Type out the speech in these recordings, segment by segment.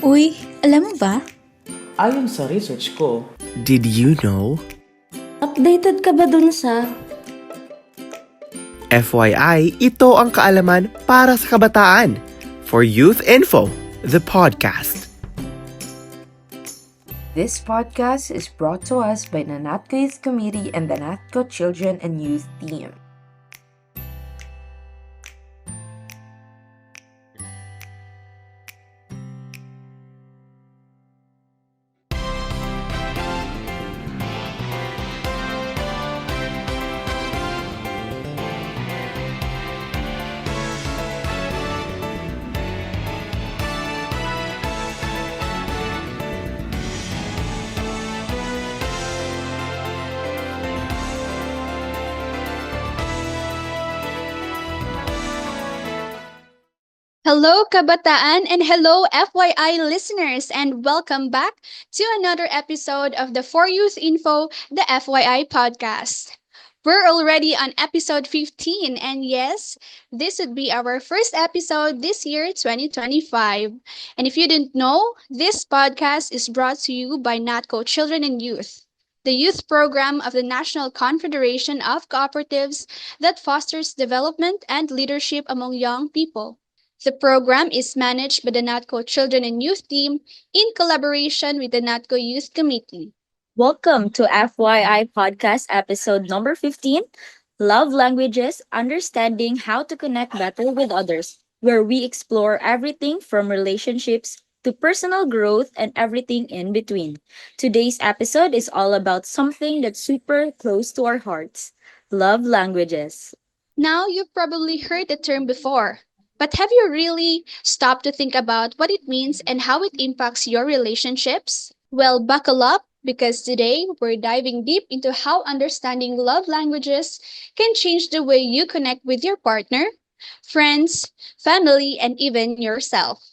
Uy, alam mo ba? Ayon sa research ko, Did you know? Updated ka ba dun sa... FYI, ito ang kaalaman para sa kabataan. For Youth Info, the podcast. This podcast is brought to us by the NATCO Youth Committee and the NATCO Children and Youth Team. Hello, kabataan, and hello, FYI listeners, and welcome back to another episode of the For Youth Info, the FYI podcast. We're already on episode 15, and yes, this would be our first episode this year, 2025. And if you didn't know, this podcast is brought to you by NATCO Children and Youth, the youth program of the National Confederation of Cooperatives that fosters development and leadership among young people. The program is managed by the NATCO Children and Youth Team in collaboration with the NATCO Youth Committee. Welcome to FYI Podcast episode number 15, Love Languages, Understanding How to Connect Better with Others, where we explore everything from relationships to personal growth and everything in between. Today's episode is all about something that's super close to our hearts, love languages. Now, you've probably heard the term before, but have you really stopped to think about what it means and how it impacts your relationships? Well, buckle up because today we're diving deep into how understanding love languages can change the way you connect with your partner, friends, family, and even yourself.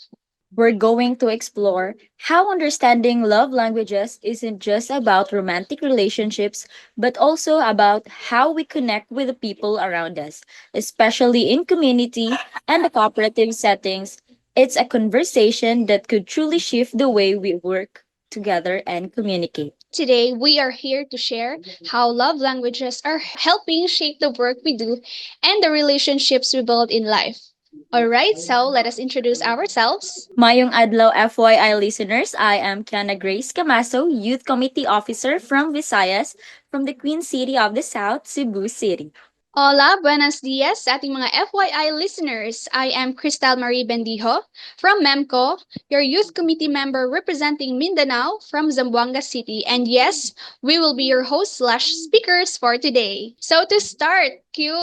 We're going to explore how understanding love languages isn't just about romantic relationships, but also about how we connect with the people around us, especially in community and the cooperative settings. It's a conversation that could truly shift the way we work together and communicate. Today, we are here to share how love languages are helping shape the work we do and the relationships we build in life. Alright, so let us introduce ourselves. Mayong adlaw FYI listeners, I am Kiana Grace Camaso, Youth Committee Officer from Visayas, from the Queen City of the South, Cebu City. Hola, buenos dias sa ating mga FYI listeners. I am Cristal Marie Bendijo from MEMCO, your youth committee member representing Mindanao from Zamboanga City. And yes, we will be your hosts/speakers for today. So to start, Q,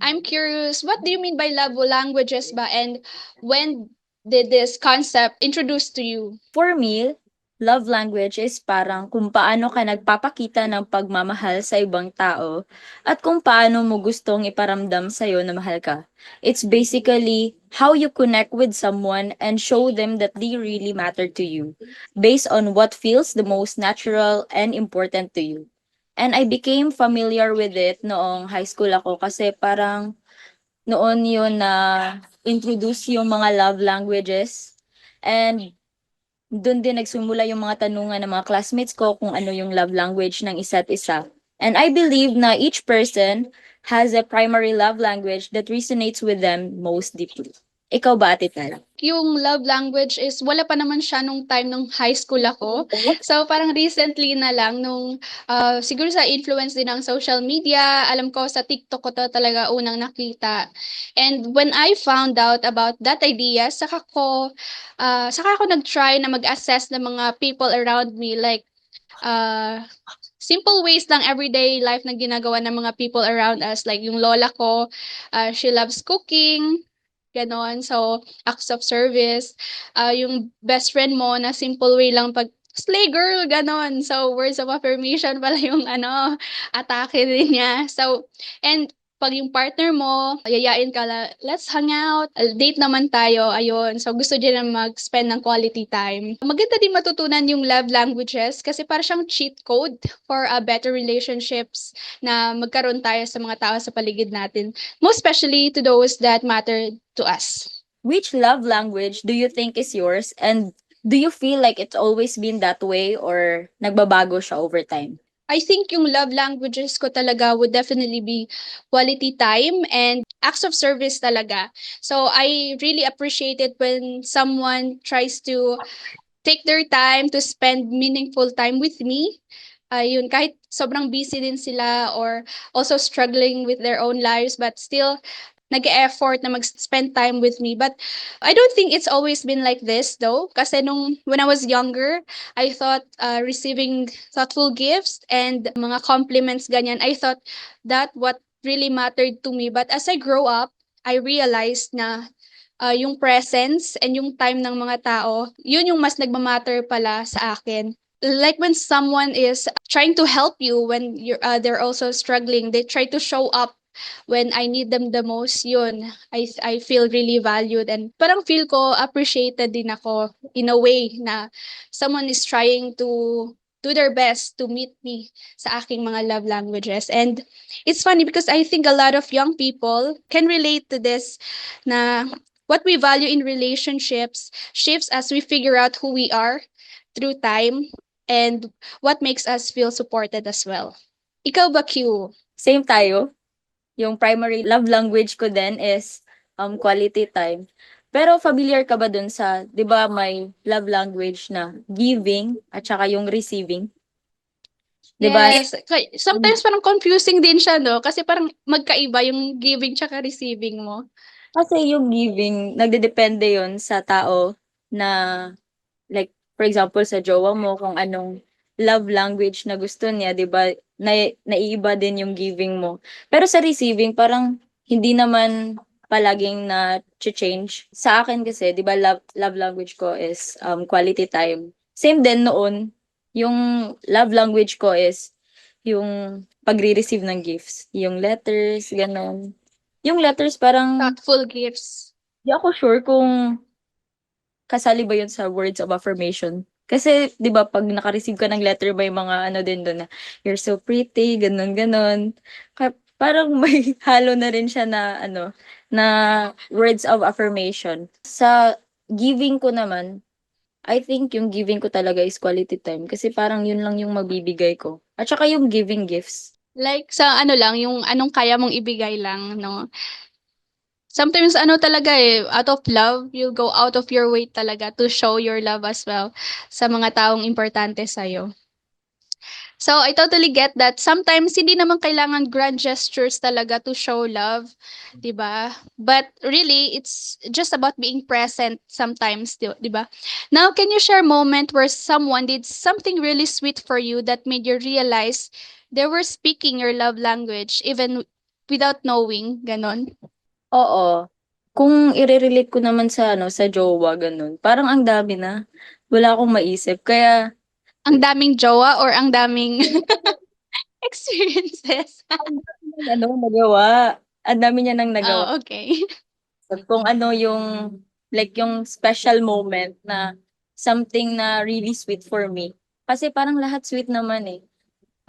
I'm curious, what do you mean by love languages ba? And when did this concept introduced to you? For me, love language is parang kung paano ka nagpapakita ng pagmamahal sa ibang tao at kung paano mo gustong iparamdam sa'yo na mahal ka. It's basically how you connect with someone and show them that they really matter to you based on what feels the most natural and important to you. And I became familiar with it noong high school ako kasi parang noon yun na introduce yung mga love languages. And doon din nagsimula yung mga tanungan ng mga classmates ko kung ano yung love language ng isa't isa. And I believe na each person has a primary love language that resonates with them most deeply. Ikaw ba, Ate Tara? Yung love language is wala pa naman siya nung time nung high school ako. So parang recently na lang nung siguro sa influence din ng social media, alam ko sa TikTok ko to talaga unang nakita. And when I found out about that idea, saka ako nag-try na mag-assess ng mga people around me like simple ways lang everyday life na ginagawa ng mga people around us. Like yung lola ko, she loves cooking, ganon. So, acts of service. Yung best friend mo na simple way lang pag slay girl, ganon. So, words of affirmation pala yung atake din niya. So, and pag yung partner mo, yayain ka let's hang out, date naman tayo, ayun. So, gusto din na mag-spend ng quality time. Maganda din matutunan yung love languages kasi para siyang cheat code for a better relationships na magkaroon tayo sa mga tao sa paligid natin. Most especially to those that matter to us. which love language do you think is yours, and do you feel like it's always been that way or nagbabago siya over time? I think yung love languages ko talaga would definitely be quality time and acts of service talaga. So I really appreciate it when someone tries to take their time to spend meaningful time with me. Yun, kahit sobrang busy din sila or also struggling with their own lives, but still nag-e-effort na mag-spend time with me. But I don't think it's always been like this though. Kasi when I was younger, I thought receiving thoughtful gifts and mga compliments ganyan, I thought that what really mattered to me. But as I grow up, I realized na yung presence and yung time ng mga tao, yun yung mas nagmamatter pala sa akin. Like when someone is trying to help you when they're also struggling, they try to show up when I need them the most, yun, I feel really valued and parang feel ko appreciated din ako in a way na someone is trying to do their best to meet me sa aking mga love languages. And it's funny because I think a lot of young people can relate to this na what we value in relationships shifts as we figure out who we are through time and what makes us feel supported as well. Ikaw ba, Q? Same tayo. Yung primary love language ko din is quality time. Pero familiar ka ba dun sa, 'di ba may love language na giving at saka yung receiving? 'Di ba? Yes. Sometimes parang confusing din siya, no? Kasi parang magkaiba yung giving tsaka receiving mo. Kasi yung giving, nagdedepende yon sa tao na, like, for example, sa jowa mo, kung anong love language na gusto niya, di ba, naiiba din yung giving mo. Pero sa receiving, parang hindi naman palaging na-change. Sa akin kasi, di ba, love language ko is quality time. Same din noon, yung love language ko is yung pagre-receive ng gifts. Yung letters, ganon. Yung letters parang Thoughtful gifts. di ako sure kung kasali ba yun sa words of affirmation. Kasi 'di ba pag naka-receive ka ng letter may mga ano din dun na you're so pretty, ganun ganon. Parang may halo na rin siya na ano na words of affirmation. Sa giving ko naman, I think yung giving ko talaga is quality time kasi parang yun lang yung mabibigay ko. At saka yung giving gifts. Like sa ano lang, yung anong kaya mong ibigay lang, no? Sometimes ano talaga out of love, you'll go out of your way talaga to show your love as well sa mga taong importante sa'yo. So, I totally get that. Sometimes, hindi naman kailangan grand gestures talaga to show love, di ba? But really, it's just about being present sometimes, di ba? Now, can you share a moment where someone did something really sweet for you that made you realize they were speaking your love language even without knowing, ganon? Oo. Kung irerelate ko naman sa ano, sa jowa gano'n, parang ang dami na. Wala akong maisip kaya Ang daming jowa or ang daming experiences? ano, nagawa. Ang dami niya nang nagawa. Oh, okay. Kung ano yung like yung special moment na something na really sweet for me. Kasi parang lahat sweet naman eh.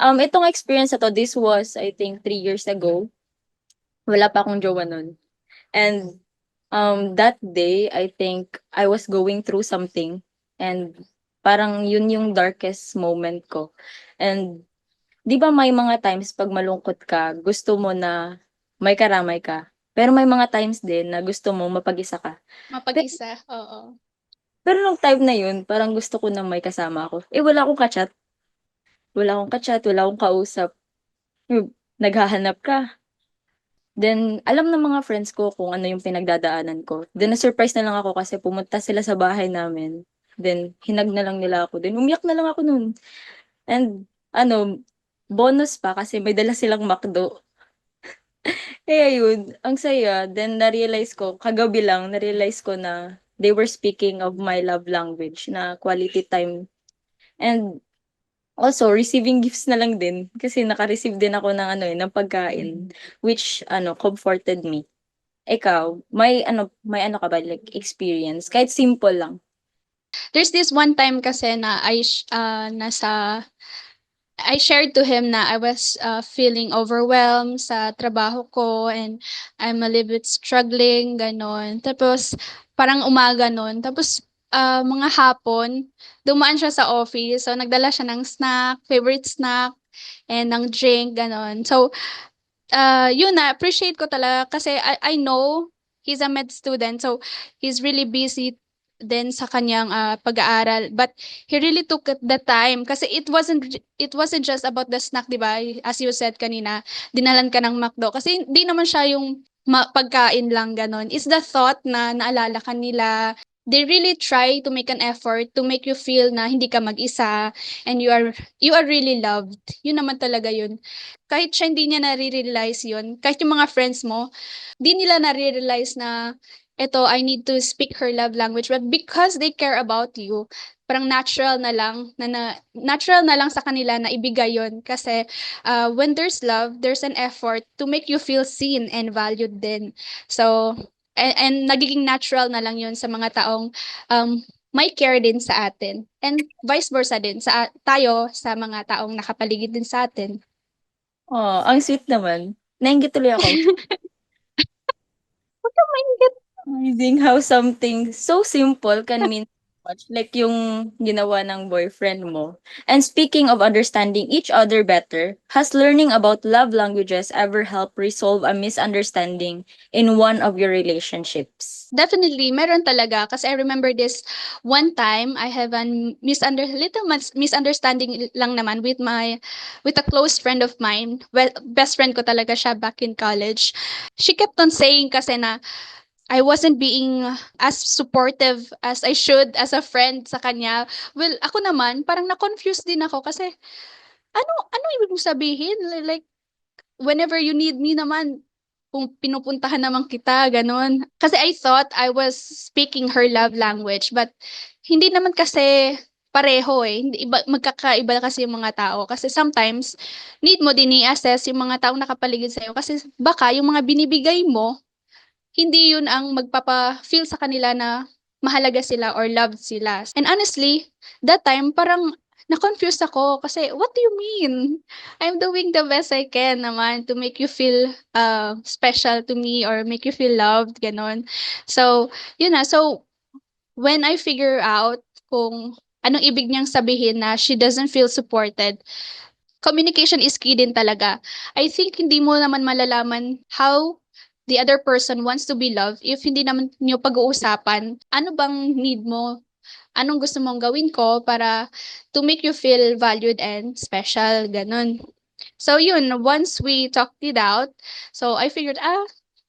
Itong experience na to, this was I think 3 years ago. Wala pa akong jowa nun. And that day, I think I was going through something and parang yun yung darkest moment ko. And 'di ba may mga times pag malungkot ka, gusto mo na may karamay ka. Pero may mga times din na gusto mo mapag-isa ka. Mapag-isa, oo. Pero nung time na yun, parang gusto ko na may kasama ako. Eh wala akong ka-chat. Wala akong ka-chat, wala akong kausap. Naghahanap ka. Then, alam ng mga friends ko kung ano yung pinagdadaanan ko. Then, na-surprise na lang ako kasi pumunta sila sa bahay namin. Then, hinag na lang nila ako. Then, umiyak na lang ako nun. And, ano, bonus pa kasi may dala silang McDo. Kaya yun, ang saya. Then, na-realize ko, kagabi lang, na-realize ko na they were speaking of my love language na quality time. And, also, receiving gifts na lang din kasi naka-receive din ako ng ano ng pagkain which comforted me. Ikaw, may ano ka ba like experience kahit simple lang? There's this one time kasi na nasa I shared to him na I was feeling overwhelmed sa trabaho ko and I'm a little bit struggling, ganon. Tapos, parang umaga nun. Tapos, mga hapon, dumaan siya sa office. So, nagdala siya ng snack, favorite snack, and ng drink, ganon. So, yun na, appreciate ko talaga kasi I know he's a med student. So, he's really busy din sa kanyang pag-aaral, but he really took the time kasi it wasn't just about the snack, 'di ba? As you said kanina, dinalan ka ng McDo kasi hindi naman siya yung pagkain lang ganon. It's the thought na naalala ka nila. They really try to make an effort to make you feel na hindi ka mag-isa and you are really loved. Yun naman talaga yun. Kahit siya hindi niya nare-realize yun, kahit yung mga friends mo, di nila nare-realize na eto, I need to speak her love language. But because they care about you, parang natural na lang, natural na lang sa kanila na ibigay yon. Kasi when there's love, there's an effort to make you feel seen and valued din. So, and nagiging natural na lang yun sa mga taong may care din sa atin. And vice versa din sa tayo sa mga taong nakapaligid din sa atin. Oh, ang sweet naman. Nainggit tuloy ako. Amazing how something so simple can mean so much. Like yung ginawa ng boyfriend mo. And speaking of understanding each other better, has learning about love languages ever helped resolve a misunderstanding in one of your relationships? Definitely, meron talaga. Kasi I remember this one time, I have a misunderstanding lang naman with a close friend of mine. Well, best friend ko talaga siya back in college. She kept on saying kasi na I wasn't being as supportive as I should as a friend sa kanya. Well, ako naman, parang na-confused din ako kasi ano ibig mong sabihin? Like, whenever you need me naman, kung pinupuntahan naman kita, ganon. Kasi I thought I was speaking her love language, but hindi naman kasi pareho eh. Hindi, magkakaiba kasi yung mga tao. Kasi sometimes, need mo din i-assess yung mga taong nakapaligid sa'yo. Kasi baka yung mga binibigay mo, hindi yun ang magpapa-feel sa kanila na mahalaga sila or loved sila. And honestly, that time parang na-confused ako kasi what do you mean? I'm doing the best I can naman to make you feel special to me or make you feel loved, ganon. So, yun na. So, when I figure out kung anong ibig niyang sabihin na she doesn't feel supported, communication is key din talaga. I think hindi mo naman malalaman how the other person wants to be loved if hindi naman niyo pag-uusapan ano bang need mo, anong gusto mong gawin ko para to make you feel valued and special, ganun. So yun, once we talked it out, so I figured,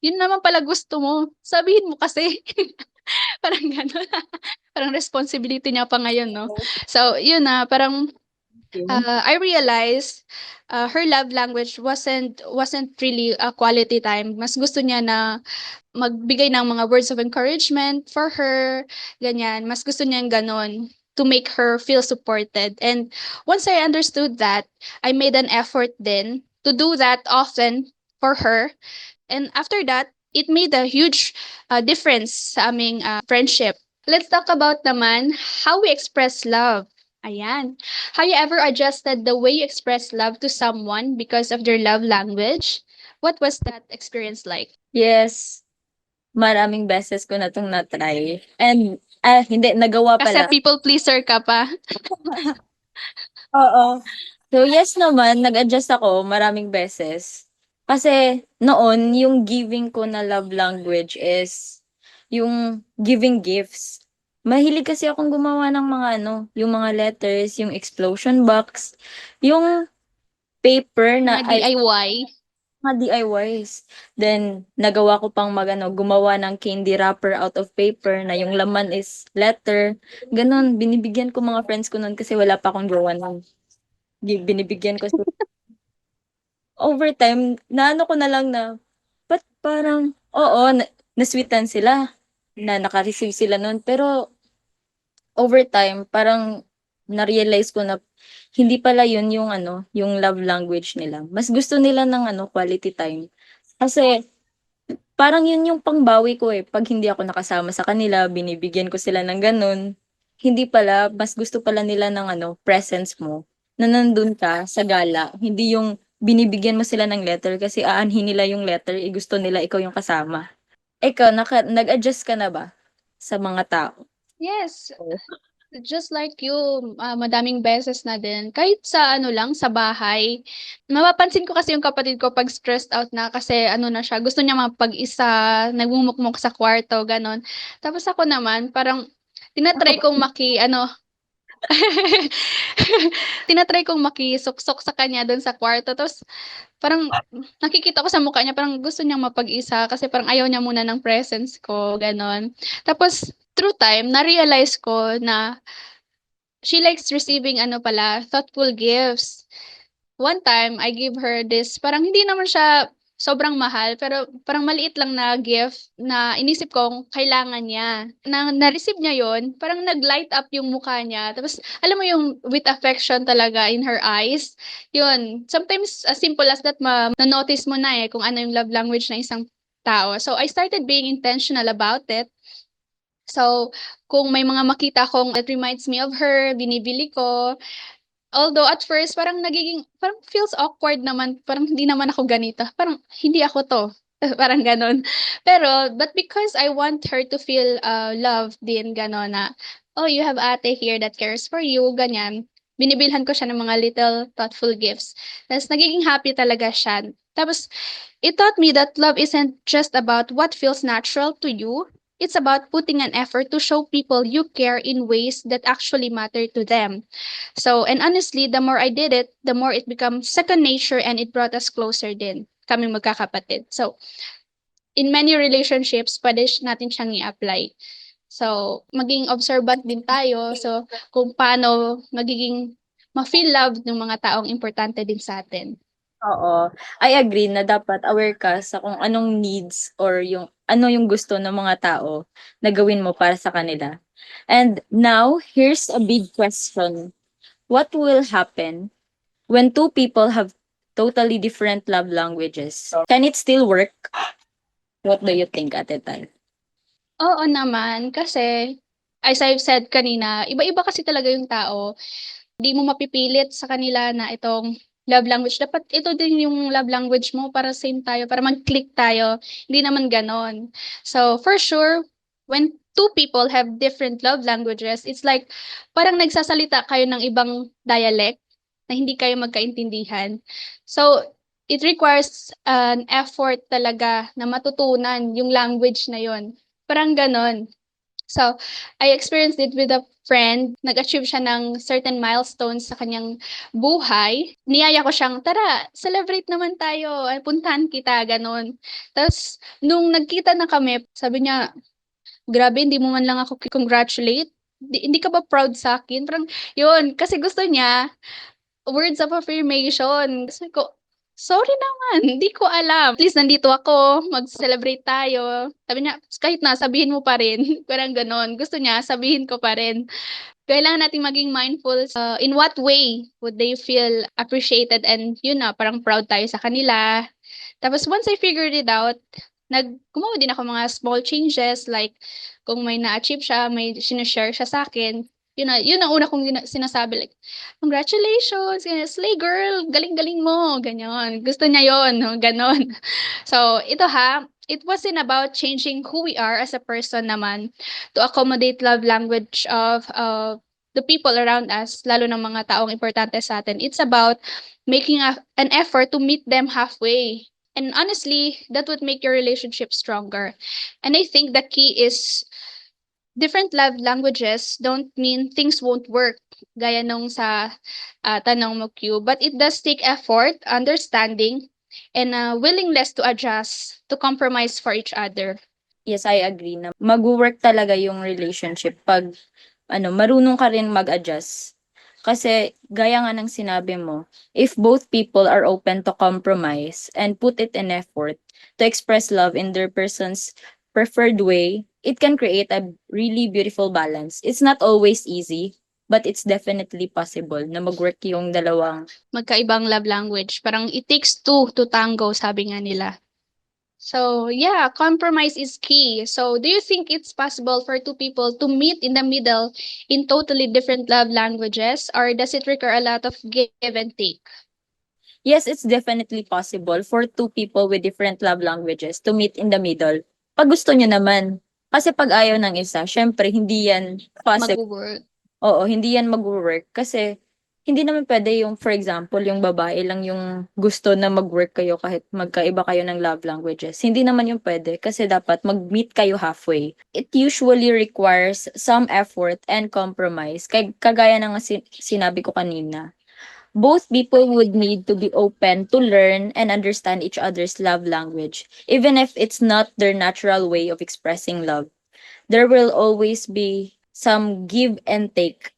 yun naman pala gusto mo, sabihin mo kasi. Parang ganun. Parang responsibility niya pa ngayon, no? So yun na, parang I realized her love language wasn't really a quality time. Mas gusto niya na magbigay ng mga words of encouragement for her, ganyan. Mas gusto niya ganon to make her feel supported. And once I understood that, I made an effort then to do that often for her. And after that, it made a huge difference sa aming friendship. Let's talk about naman how we express love. Ayan. Have you ever adjusted the way you express love to someone because of their love language? What was that experience like? Yes. Maraming beses ko na itong na-try. And, hindi, nagawa Kasi pala. people pleaser ka pa. Oo. So, yes naman, nag-adjust ako maraming beses. Kasi noon, yung giving ko na love language is yung giving gifts. Mahilig kasi akong gumawa ng mga yung mga letters, yung explosion box, yung paper na Mga DIY. mga DIYs. Then, nagawa ko pang gumawa ng candy wrapper out of paper na yung laman is letter. Ganon, binibigyan ko mga friends ko noon kasi wala pa akong gawa nun. Binibigyan ko over time, naano ko na lang na, ba't parang, oo, nasweetan sila, na naka-receive sila nun. Pero, over time, parang, na-realize ko na, hindi pala yun yung yung love language nila. Mas gusto nila ng quality time. Kasi, parang yun yung pangbawi ko eh. Pag hindi ako nakasama sa kanila, binibigyan ko sila ng ganun. Hindi pala, mas gusto pala nila ng presence mo. na nandun ka sa gala, hindi yung binibigyan mo sila ng letter kasi aanhin nila yung letter, gusto nila ikaw yung kasama. Ikaw, nag-adjust ka na ba sa mga tao? Yes, just like you, madaming beses na din. Kahit sa ano lang, sa bahay. Mapapansin ko kasi yung kapatid ko pag stressed out na kasi ano na siya, gusto niya mapag-isa, nagmumukmok sa kwarto, ganon. Tapos ako naman, parang tinatry kong tinatry kong makisuksok sa kanya doon sa kwarto. Tapos parang nakikita ko sa mukha niya, parang gusto niyang mapag-isa kasi parang ayaw niya muna ng presence ko, ganon. Tapos through time, na-realize ko na she likes receiving thoughtful gifts. One time, I gave her this, parang hindi naman siya sobrang mahal, pero parang maliit lang na gift na inisip kong kailangan niya. Na-receive niya yon, parang nag-light up yung mukha niya. Tapos, alam mo yung with affection talaga in her eyes. Yun, sometimes as simple as that, na-notice mo na kung ano yung love language ng isang tao. So, I started being intentional about it. So, kung may mga makita kong that reminds me of her, binibili ko. Although at first parang feels awkward naman, parang hindi naman ako ganito. Parang hindi ako 'to. Parang gano'n. But because I want her to feel loved din gano'n na, "Oh, you have ate here that cares for you," ganyan. Binibilhan ko siya ng mga little thoughtful gifts. Tapos nagiging happy talaga siya. Tapos it taught me that love isn't just about what feels natural to you. It's about putting an effort to show people you care in ways that actually matter to them. So, and honestly, the more I did it, the more it becomes second nature and it brought us closer din, kaming magkakapatid. So, in many relationships, pwede natin siyang i-apply. So, maging observant din tayo. So, kung paano magiging ma-feel loved ng mga taong importante din sa atin. Oo, I agree na dapat aware ka sa kung anong needs or yung ano yung gusto ng mga tao na gawin mo para sa kanila. And now, here's a big question. What will happen when two people have totally different love languages? Can it still work? What do you think, Ate Tal? Oo naman, kasi as I've said kanina, iba-iba kasi talaga yung tao. Di mo mapipilit sa kanila na itong love language. Dapat ito din yung love language mo para same tayo, para mag-click tayo. Hindi naman ganon. So, for sure, when two people have different love languages, it's like parang nagsasalita kayo ng ibang dialect na hindi kayo magkaintindihan. So, it requires an effort talaga na matutunan yung language na yon. Parang ganon. So, I experienced it with a friend. Nag-achieve siya ng certain milestones sa kanyang buhay. Niyaya ko siyang, tara, celebrate naman tayo. Ay, puntahan kita, ganun. Tapos, nung nagkita na kami, sabi niya, grabe, hindi mo man lang ako congratulate. Hindi ka ba proud sa akin? Parang, yun, kasi gusto niya, words of affirmation. Sabi ko, sorry naman, hindi ko alam. At least nandito ako, mag-celebrate tayo. Sabi niya, kahit na, sabihin mo pa rin. Parang ganon. Gusto niya, sabihin ko pa rin. Kailangan nating maging mindful in what way would they feel appreciated and yun na, parang proud tayo sa kanila. Tapos once I figured it out, gumawa din ako mga small changes like kung may na-achieve siya, may sinashare siya sa akin, yun ang una kong sinasabi like, congratulations, ganyan, slay girl, galing-galing mo, ganyan. Gusto niya yon, no? Ganon. So, it wasn't about changing who we are as a person naman to accommodate love language of the people around us, lalo ng mga taong importante sa atin. It's about making an effort to meet them halfway. And honestly, that would make your relationship stronger. And I think the key is different love languages don't mean things won't work, gaya nung sa tanong mo, Q. But it does take effort, understanding, and willingness to adjust, to compromise for each other. Yes, I agree na mag-work talaga yung relationship pag marunong ka rin mag-adjust. Kasi gaya nga ng sinabi mo, if both people are open to compromise and put it in effort to express love in their person's preferred way, it can create a really beautiful balance. It's not always easy, but it's definitely possible na mag-work yung dalawang. Magkaibang love language. Parang it takes two to tango, sabi nga nila. So, yeah, compromise is key. So, do you think it's possible for two people to meet in the middle in totally different love languages, or does it require a lot of give and take? Yes, it's definitely possible for two people with different love languages to meet in the middle. Pag gusto nyo naman. Kasi pag ayaw ng isa, syempre hindi yan possible. Mag-work. Oo, hindi yan mag-work kasi hindi naman pwede yung, for example, yung babae lang yung gusto na mag-work kayo kahit magkaiba kayo ng love languages. Hindi naman yung pwede kasi dapat mag-meet kayo halfway. It usually requires some effort and compromise. Kagaya ng sinabi ko kanina. Both people would need to be open to learn and understand each other's love language, even if it's not their natural way of expressing love. There will always be some give and take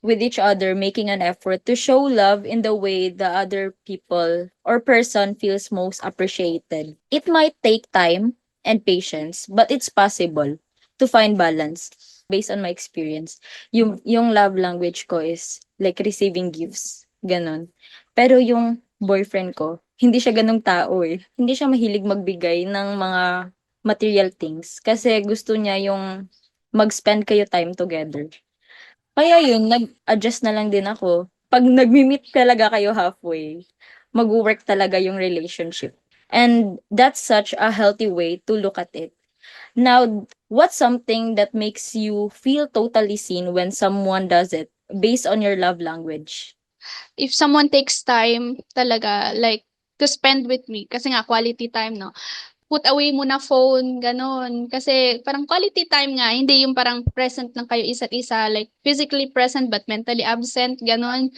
with each other, making an effort to show love in the way the other people or person feels most appreciated. It might take time and patience, but it's possible to find balance. Based on my experience, yung love language ko is like receiving gifts, ganon. Pero yung boyfriend ko, hindi siya ganong tao eh. Hindi siya mahilig magbigay ng mga material things kasi gusto niya yung mag-spend kayo time together. Kaya yun, nag-adjust na lang din ako. Pag nagmi-meet talaga kayo halfway, mag-work talaga yung relationship. And that's such a healthy way to look at it. Now, what's something that makes you feel totally seen when someone does it based on your love language? If someone takes time talaga, like, to spend with me, kasi nga quality time, no? Put away muna phone, gano'n. Kasi parang quality time nga, hindi yung parang present lang kayo isa't isa, like physically present but mentally absent, gano'n.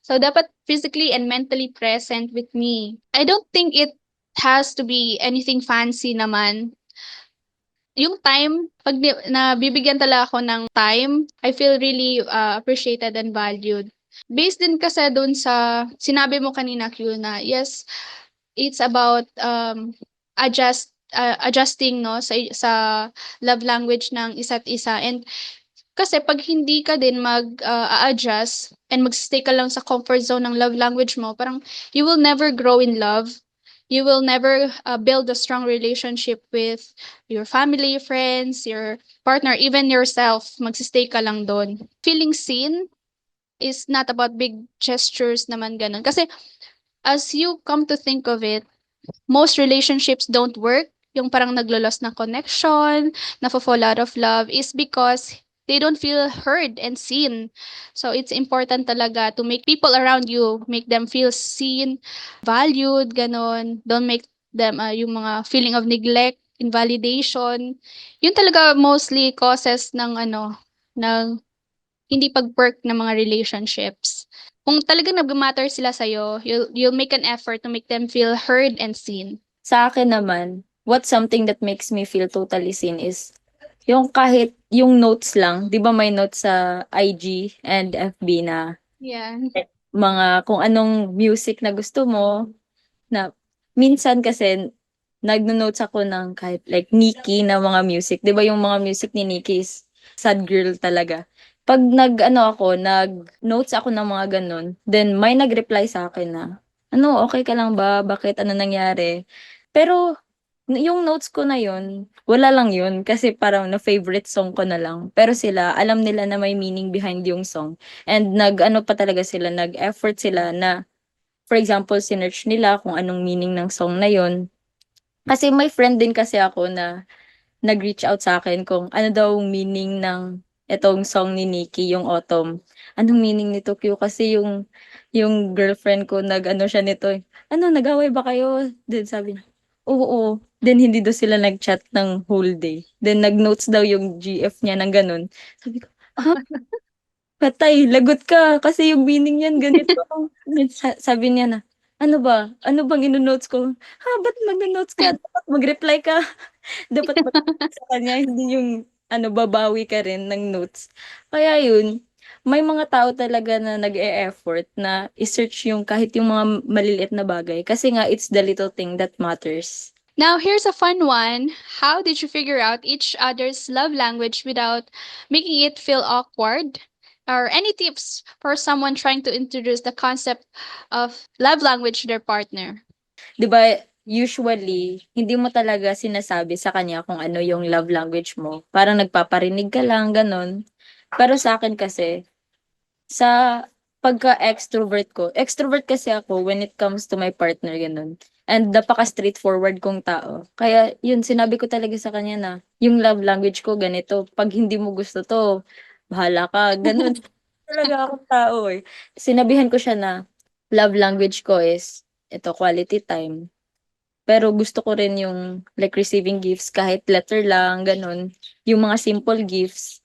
So, dapat physically and mentally present with me. I don't think it has to be anything fancy naman. Yung time, pag nabibigyan talaga ako ng time, I feel really appreciated and valued. Based din kasi dun sa sinabi mo kanina, Q, na yes, it's about adjusting, no, sa love language ng isa't isa. And kasi pag hindi ka din mag-a-adjust and magstay ka lang sa comfort zone ng love language mo, parang you will never grow in love. You will never build a strong relationship with your family, friends, your partner, even yourself. Magsistay ka lang doon. Feeling seen is not about big gestures naman ganun. Kasi as you come to think of it, most relationships don't work. Yung parang naglo-loss ng connection, nafo-fall out of love is because they don't feel heard and seen. So it's important talaga to make people around you, make them feel seen, valued, ganon. Don't make them yung mga feeling of neglect, invalidation. Yun talaga mostly causes ng ng hindi pag-work ng mga relationships. Kung talagang nag-matter sila sa'yo, you'll make an effort to make them feel heard and seen. Sa akin naman, what's something that makes me feel totally seen is yung kahit yung notes lang, 'di ba may notes sa IG and FB na Yeah. mga kung anong music na gusto mo, na minsan kasi nagno-notes ako ng kahit like Nikki na mga music. 'Di ba yung mga music ni Nikki is sad girl talaga. Pag nag-notes ako ng mga ganun, then may nag-reply sa akin na, ano, okay ka lang ba? Bakit? Ano nangyari? Pero yung notes ko na yun, wala lang yun kasi parang na-favorite song ko na lang. Pero sila, alam nila na may meaning behind yung song. And nag-ano pa talaga sila, nag-effort sila na, for example, sinearch nila kung anong meaning ng song na yun. Kasi may friend din kasi ako na nag-reach out sa akin kung ano daw meaning ng etong song ni Nikki, yung Autumn. Anong meaning nito, Q? Kasi yung girlfriend ko nag-ano siya nito. Ano, nag-away ba kayo? Then sabi niya, oo. Then hindi daw sila nag-chat ng whole day. Then nag-notes daw yung GF niya ng ganun. Sabi ko, ah, patay, lagot ka. Kasi yung meaning yan, ganito. Sabi niya na, ano ba? Ano bang ino-notes ko? Ha, ba't mag-notes ka? Dapat mag-reply ka. Dapat sa kanya, hindi yung babawi ka rin ng notes. Kaya yun, may mga tao talaga na nag-e-effort na i-search yung kahit yung mga maliliit na bagay. Kasi nga, it's the little thing that matters. Now, here's a fun one. How did you figure out each other's love language without making it feel awkward? Or any tips for someone trying to introduce the concept of love language to their partner? 'Di ba, usually, hindi mo talaga sinasabi sa kanya kung ano yung love language mo. Parang nagpaparinig ka lang, ganun. Pero sa akin kasi, sa pagka-extrovert ko, extrovert kasi ako when it comes to my partner, ganun. And napaka-straightforward kong tao. Kaya yun, sinabi ko talaga sa kanya na, yung love language ko ganito. Pag hindi mo gusto to, bahala ka. Ganun. Talaga akong tao eh. Sinabihan ko siya na, love language ko is, ito, quality time. Pero gusto ko rin yung like receiving gifts kahit letter lang, ganun. Yung mga simple gifts.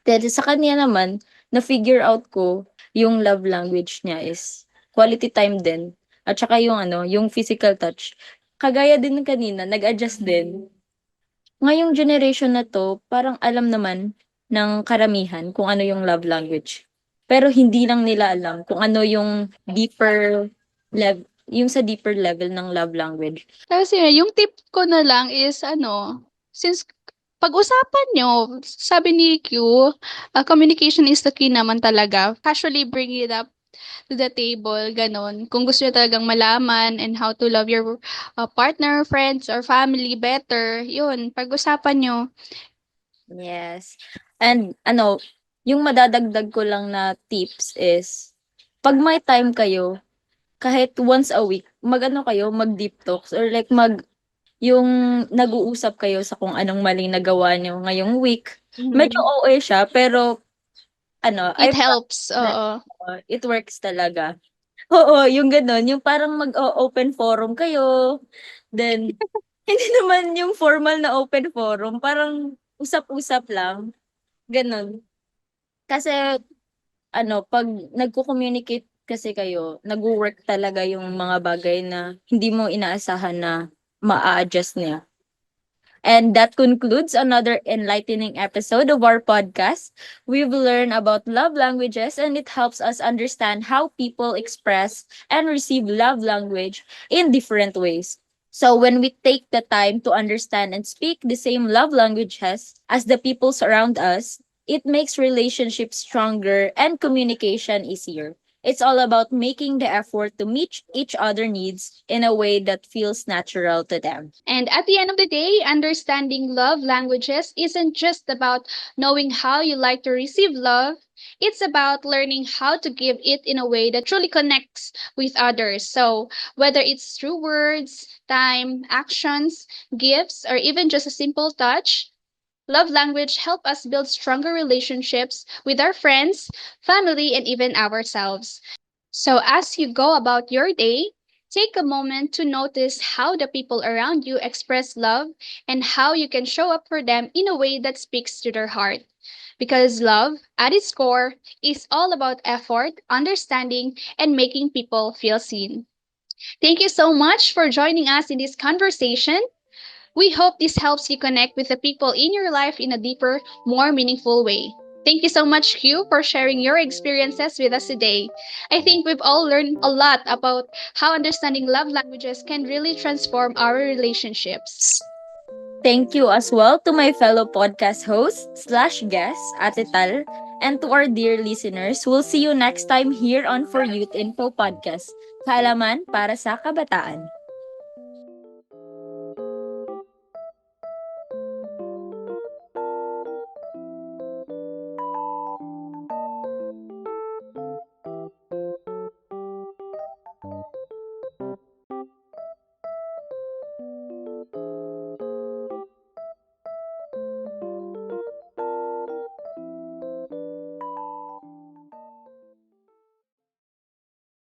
Then sa kanya naman, na-figure out ko yung love language niya is quality time din. At saka yung yung physical touch. Kagaya din ng kanina, nag-adjust din. Ngayong generation na to, parang alam naman ng karamihan kung ano yung love language. Pero hindi lang nila alam kung ano yung deeper level, yung sa deeper level ng love language. Kasi yung tip ko na lang is since pag-usapan nyo, sabi ni Q, communication is the key naman talaga. Casually bring it up to the table, ganon. Kung gusto nyo talagang malaman and how to love your partner, friends, or family better, yun, pag-usapan nyo. Yes. And yung madadagdag ko lang na tips is, pag may time kayo, kahit once a week, kayo, mag-deep talks or like yung nag-uusap kayo sa kung anong maling nagawa nyo ngayong week. Medyo OA siya, pero It helps, oo. it works talaga. Oo, yung gano'n, yung parang mag-open forum kayo, then hindi naman yung formal na open forum, parang usap-usap lang, gano'n. Kasi pag nagko-communicate kasi kayo, nagwo-work talaga yung mga bagay na hindi mo inaasahan na maa-adjust niya. And that concludes another enlightening episode of our podcast. We've learned about love languages, and it helps us understand how people express and receive love language in different ways. So when we take the time to understand and speak the same love languages as the people surround us, it makes relationships stronger and communication easier. It's all about making the effort to meet each other needs in a way that feels natural to them. And at the end of the day, understanding love languages isn't just about knowing how you like to receive love. It's about learning how to give it in a way that truly connects with others. So, whether it's through words, time, actions, gifts, or even just a simple touch, love language help us build stronger relationships with our friends, family, and even ourselves. So as you go about your day, take a moment to notice how the people around you express love and how you can show up for them in a way that speaks to their heart. Because love, at its core, is all about effort, understanding, and making people feel seen. Thank you so much for joining us in this conversation. We hope this helps you connect with the people in your life in a deeper, more meaningful way. Thank you so much, Hugh, for sharing your experiences with us today. I think we've all learned a lot about how understanding love languages can really transform our relationships. Thank you as well to my fellow podcast host/guests, Ate Tal, and to our dear listeners. We'll see you next time here on For Youth Info Podcast. Kaalaman para sa kabataan.